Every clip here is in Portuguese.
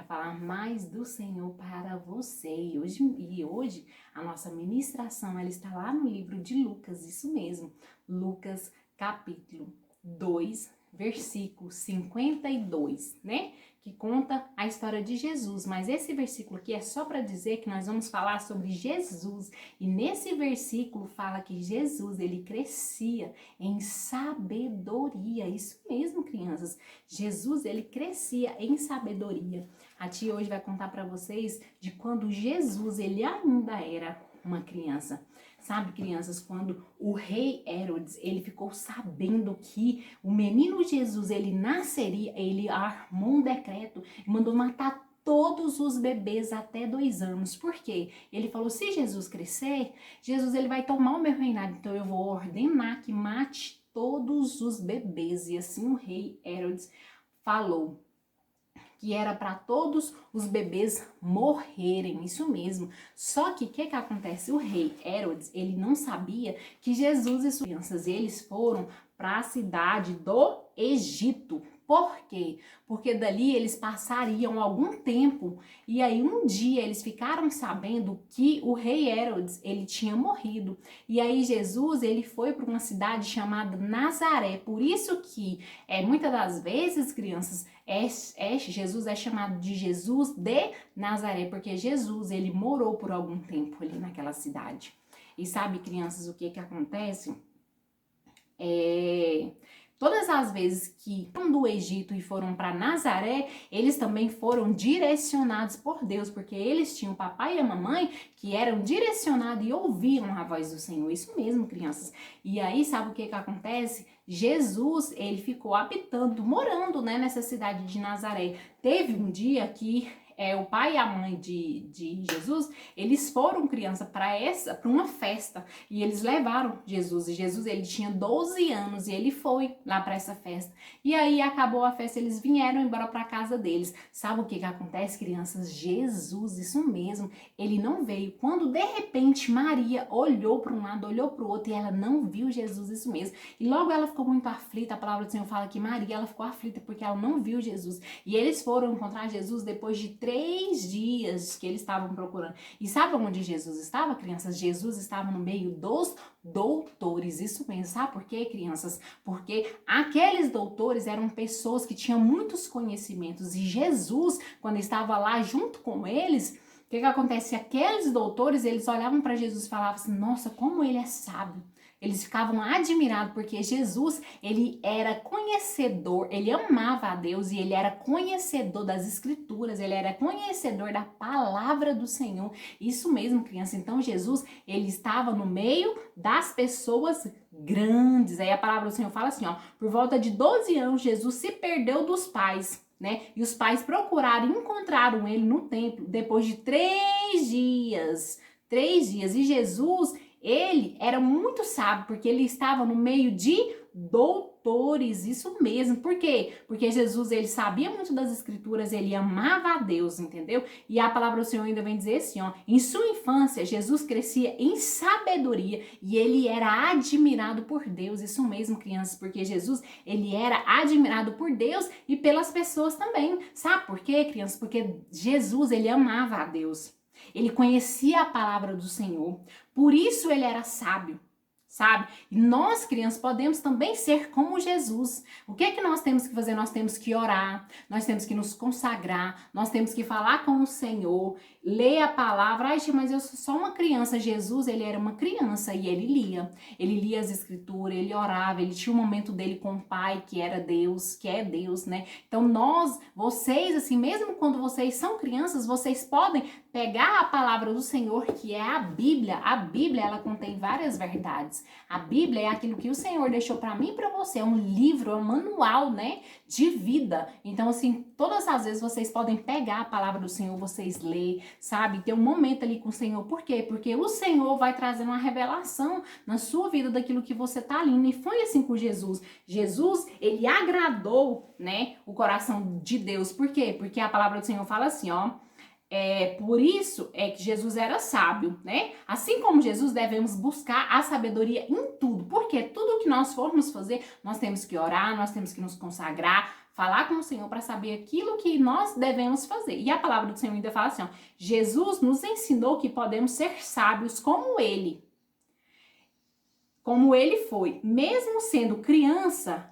para falar mais do Senhor para você. E hoje a nossa ministração ela está lá no livro de Lucas, isso mesmo. Lucas capítulo 2, versículo 52, né? Que conta a história de Jesus. Mas esse versículo aqui é só para dizer que nós vamos falar sobre Jesus. E nesse versículo fala que Jesus, ele crescia em sabedoria. Isso mesmo, crianças. Jesus, ele crescia em sabedoria. A tia hoje vai contar para vocês de quando Jesus, ele ainda era uma criança. Sabe, crianças, quando o rei Herodes, ele ficou sabendo que o menino Jesus, ele nasceria, ele armou um decreto e mandou matar todos os bebês até 2 anos. Por quê? Ele falou, se Jesus crescer, Jesus ele vai tomar o meu reinado, então eu vou ordenar que mate todos os bebês. E assim o rei Herodes falou que era para todos os bebês morrerem, isso mesmo. Só que o que acontece? O rei Herodes, ele não sabia que Jesus e suas crianças, eles foram para a cidade do Egito. Por quê? Porque dali eles passariam algum tempo e aí um dia eles ficaram sabendo que o rei Herodes, ele tinha morrido. E aí Jesus, ele foi para uma cidade chamada Nazaré. Por isso que muitas das vezes, crianças, Jesus é chamado de Jesus de Nazaré, porque Jesus, ele morou por algum tempo ali naquela cidade. E sabe, crianças, o que acontece? Todas as vezes que foram do Egito e foram para Nazaré, eles também foram direcionados por Deus, porque eles tinham o papai e a mamãe que eram direcionados e ouviam a voz do Senhor. Isso mesmo, crianças. E aí, sabe o que acontece? Jesus, ele ficou habitando, morando, né, nessa cidade de Nazaré. Teve um dia que o pai e a mãe de Jesus, eles foram criança para uma festa e eles levaram Jesus. E Jesus, ele tinha 12 anos e ele foi lá para essa festa. E aí acabou a festa, eles vieram embora para casa deles. Sabe o que acontece, crianças? Jesus, isso mesmo, ele não veio. Quando de repente Maria olhou para um lado, olhou para o outro e ela não viu Jesus, isso mesmo. E logo ela ficou muito aflita. A palavra do Senhor fala que Maria, ela ficou aflita porque ela não viu Jesus. E eles foram encontrar Jesus depois de 3 dias que eles estavam procurando. E sabe onde Jesus estava, crianças? Jesus estava no meio dos doutores. Isso mesmo. Sabe por quê, crianças? Porque aqueles doutores eram pessoas que tinham muitos conhecimentos. E Jesus, quando estava lá junto com eles, o que acontece? Aqueles doutores, eles olhavam para Jesus e falavam assim, nossa, como ele é sábio. Eles ficavam admirados porque Jesus, ele era conhecedor, ele amava a Deus e ele era conhecedor das escrituras, ele era conhecedor da palavra do Senhor. Isso mesmo, criança. Então Jesus, ele estava no meio das pessoas grandes. Aí a palavra do Senhor fala assim, ó, por volta de 12 anos, Jesus se perdeu dos pais, né? E os pais procuraram e encontraram ele no templo depois de 3 dias. 3 dias. E Jesus, ele era muito sábio, porque ele estava no meio de doutores, isso mesmo. Por quê? Porque Jesus, ele sabia muito das escrituras, ele amava a Deus, entendeu? E a palavra do Senhor ainda vem dizer assim, ó, em sua infância, Jesus crescia em sabedoria e ele era admirado por Deus, isso mesmo, crianças, porque Jesus, ele era admirado por Deus e pelas pessoas também. Sabe por quê, crianças? Porque Jesus, ele amava a Deus. Ele conhecia a palavra do Senhor, por isso ele era sábio, sabe? E nós, crianças, podemos também ser como Jesus. O que é que nós temos que fazer? Nós temos que orar, nós temos que nos consagrar, nós temos que falar com o Senhor, ler a palavra. Ai, mas eu sou só uma criança. Jesus, ele era uma criança e ele lia as escrituras, ele orava, ele tinha um momento dele com o Pai, que era Deus, que é Deus, né? Então vocês, assim, mesmo quando vocês são crianças, vocês podem pegar a palavra do Senhor, que é a Bíblia. A Bíblia, ela contém várias verdades. A Bíblia é aquilo que o Senhor deixou para mim e para você. É um livro, é um manual, né, de vida. Então, assim, todas as vezes vocês podem pegar a palavra do Senhor, vocês ler, sabe? Ter um momento ali com o Senhor. Por quê? Porque o Senhor vai trazer uma revelação na sua vida daquilo que você tá lendo. E foi assim com Jesus. Jesus, ele agradou, né, o coração de Deus. Por quê? Porque a palavra do Senhor fala assim, ó, Por isso é que Jesus era sábio, né? Assim como Jesus, devemos buscar a sabedoria em tudo. Porque tudo que nós formos fazer, nós temos que orar, nós temos que nos consagrar, falar com o Senhor para saber aquilo que nós devemos fazer. E a palavra do Senhor ainda fala assim, ó, Jesus nos ensinou que podemos ser sábios como Ele. Como Ele foi. Mesmo sendo criança,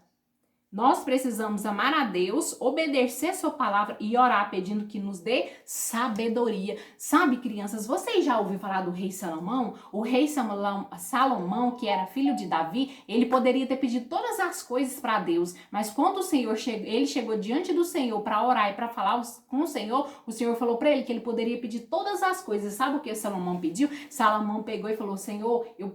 nós precisamos amar a Deus, obedecer sua palavra e orar pedindo que nos dê sabedoria. Sabe, crianças, vocês já ouviram falar do rei Salomão? O rei Salomão, que era filho de Davi, ele poderia ter pedido todas as coisas para Deus, mas quando ele chegou diante do Senhor para orar e para falar com o Senhor falou para ele que ele poderia pedir todas as coisas. Sabe o que Salomão pediu? Salomão pegou e falou, Senhor, eu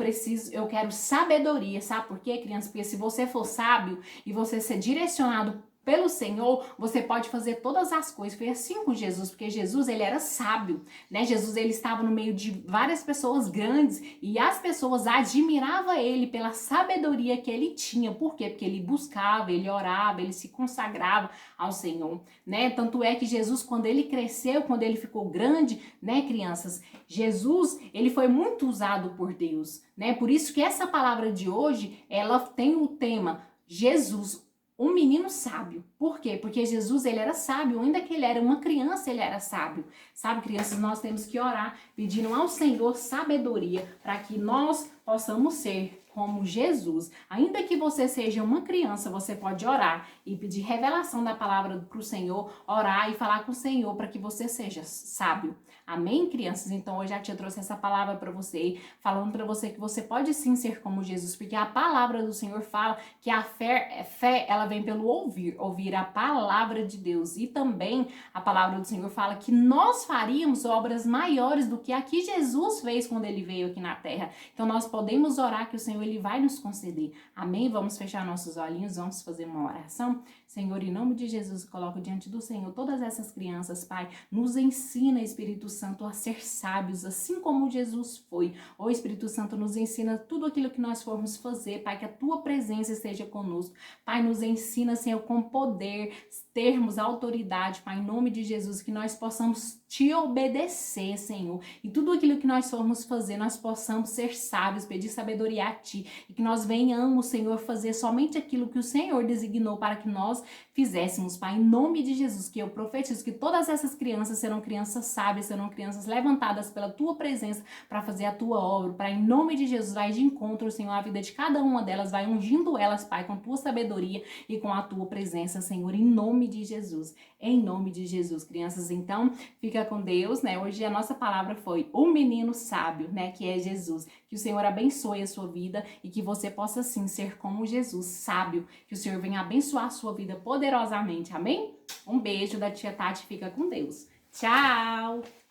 quero sabedoria. Sabe por quê, criança? Porque se você for sábio e você ser direcionado pelo Senhor, você pode fazer todas as coisas. Foi assim com Jesus, porque Jesus, ele era sábio, né? Jesus, ele estava no meio de várias pessoas grandes e as pessoas admiravam ele pela sabedoria que ele tinha. Por quê? Porque ele buscava, ele orava, ele se consagrava ao Senhor, né? Tanto é que Jesus, quando ele cresceu, quando ele ficou grande, né, crianças, Jesus, ele foi muito usado por Deus, né? Por isso que essa palavra de hoje, ela tem o tema Jesus, um menino sábio. Por quê? Porque Jesus, ele era sábio, ainda que ele era uma criança, ele era sábio. Sabe, crianças, nós temos que orar pedindo ao Senhor sabedoria para que nós possamos ser como Jesus. Ainda que você seja uma criança, você pode orar e pedir revelação da palavra para o Senhor, orar e falar com o Senhor para que você seja sábio. Amém, crianças? Então, eu já te trouxe essa palavra para você, falando para você que você pode sim ser como Jesus, porque a palavra do Senhor fala que a fé ela vem pelo ouvir a palavra de Deus. E também a palavra do Senhor fala que nós faríamos obras maiores do que a que Jesus fez quando ele veio aqui na terra. Então, nós podemos orar que o Senhor ele vai nos conceder. Amém? Vamos fechar nossos olhinhos, vamos fazer uma oração. Senhor, em nome de Jesus, coloco diante do Senhor todas essas crianças, Pai. Nos ensina, Espírito Santo, a ser sábios, assim como Jesus foi. Ó Espírito Santo, nos ensina tudo aquilo que nós formos fazer, Pai, que a Tua presença esteja conosco. Pai, nos ensina, Senhor, com poder, termos autoridade, Pai, em nome de Jesus, que nós possamos Te obedecer, Senhor. E tudo aquilo que nós formos fazer, nós possamos ser sábios, pedir sabedoria a Ti. E que nós venhamos, Senhor, fazer somente aquilo que o Senhor designou para que nós fizéssemos, Pai, em nome de Jesus, que eu profetizo que todas essas crianças serão crianças sábias, serão crianças levantadas pela Tua presença para fazer a Tua obra, para em nome de Jesus, vai de encontro, Senhor, a vida de cada uma delas, vai ungindo elas, Pai, com Tua sabedoria e com a Tua presença, Senhor, em nome de Jesus, crianças. Então, fica com Deus, né? Hoje a nossa palavra foi o menino sábio, né? Que é Jesus. Que o Senhor abençoe a sua vida e que você possa sim ser como Jesus, sábio. Que o Senhor venha abençoar a sua vida poderosamente, amém? Um beijo da tia Tati, fica com Deus. Tchau!